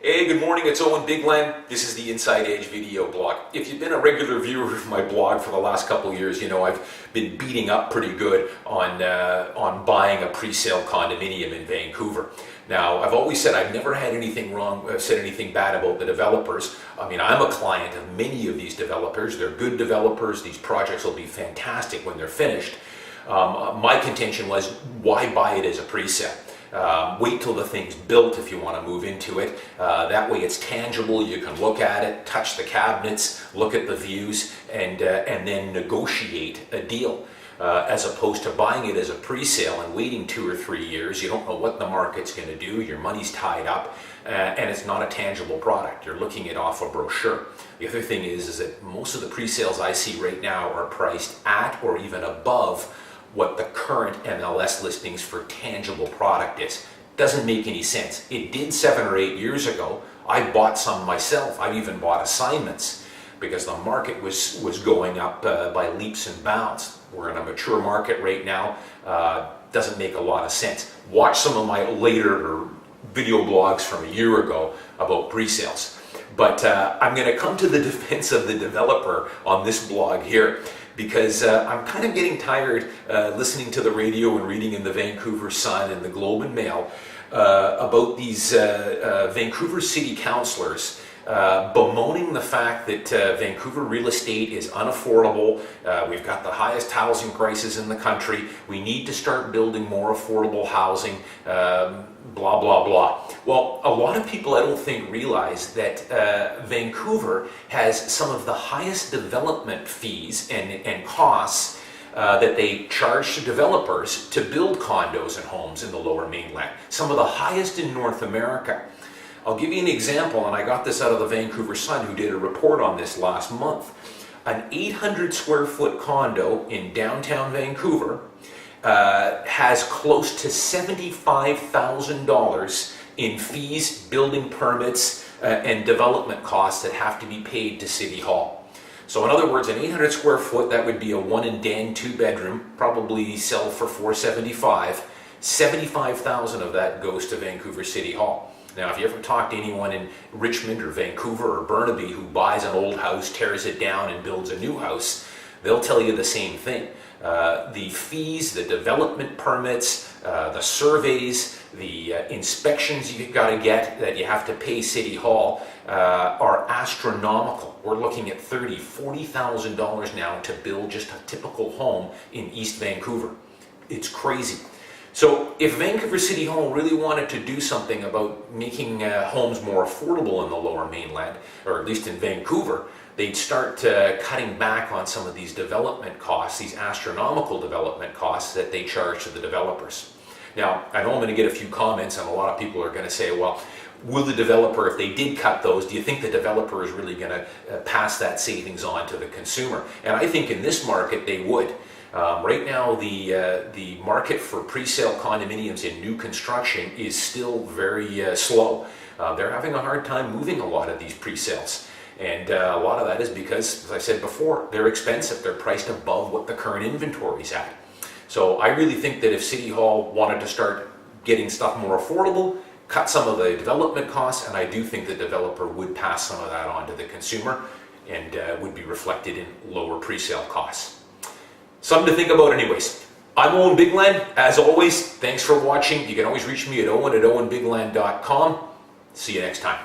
Hey, good morning, it's Owen, Bigland. This is the Inside Edge video blog. If you've been a regular viewer of my blog for the last couple of years, you know I've been beating up pretty good on buying a pre-sale condominium in Vancouver. Now, I've always said I've never had anything wrong, said anything bad about the developers. I mean, I'm a client of many of these developers. They're good developers. These projects will be fantastic when they're finished. My contention was, why buy it as a pre-sale? Wait till the thing's built if you want to move into it. That way it's tangible, you can look at it, touch the cabinets, look at the views, and then negotiate a deal. As opposed to buying it as a pre-sale and waiting 2 or 3 years. You don't know what the market's going to do, your money's tied up, and it's not a tangible product. You're looking at off a brochure. The other thing is that most of the pre-sales I see right now are priced at or even above what the current MLS listings for tangible product is. Doesn't make any sense. It did 7 or 8 years ago. I bought some myself. I've even bought assignments because the market was going up by leaps and bounds. We're in a mature market right now. Doesn't make a lot of sense. Watch some of my later video blogs from a year ago about pre-sales. But I'm going to come to the defense of the developer on this blog here, because I'm kind of getting tired listening to the radio and reading in the Vancouver Sun and the Globe and Mail about these Vancouver city councillors bemoaning the fact that Vancouver real estate is unaffordable. We've got the highest housing prices in the country. We need to start building more affordable housing, blah, blah, blah. Well, a lot of people I don't think realize that Vancouver has some of the highest development fees and costs that they charge to developers to build condos and homes in the Lower Mainland. Some of the highest in North America. I'll give you an example, and I got this out of the Vancouver Sun, who did a report on this last month. An 800 square foot condo in downtown Vancouver has close to $75,000 in fees, building permits, and development costs that have to be paid to City Hall. So in other words, an 800 square foot, that would be a 1 and den 2-bedroom, probably sell for $475,000. $75,000 of that goes to Vancouver City Hall. Now, if you ever talk to anyone in Richmond or Vancouver or Burnaby who buys an old house, tears it down, and builds a new house, they'll tell you the same thing. The fees, the development permits, the surveys, the inspections you've got to get that you have to pay City Hall are astronomical. We're looking at $30,000, $40,000 now to build just a typical home in East Vancouver. It's crazy. So if Vancouver City Hall really wanted to do something about making homes more affordable in the Lower Mainland, or at least in Vancouver, they'd start cutting back on some of these development costs, these astronomical development costs that they charge to the developers. Now, I know I'm going to get a few comments, and a lot of people are going to say, well, will the developer, if they did cut those, do you think the developer is really going to pass that savings on to the consumer? And I think in this market they would. Right now, the market for pre-sale condominiums in new construction is still very slow. They're having a hard time moving a lot of these pre-sales. And a lot of that is because, as I said before, they're expensive. They're priced above what the current inventory is at. So I really think that if City Hall wanted to start getting stuff more affordable, cut some of the development costs, and I do think the developer would pass some of that on to the consumer and would be reflected in lower pre-sale costs. Something to think about anyways. I'm Owen Bigland. As always, thanks for watching. You can always reach me at owen@owenbigland.com. See you next time.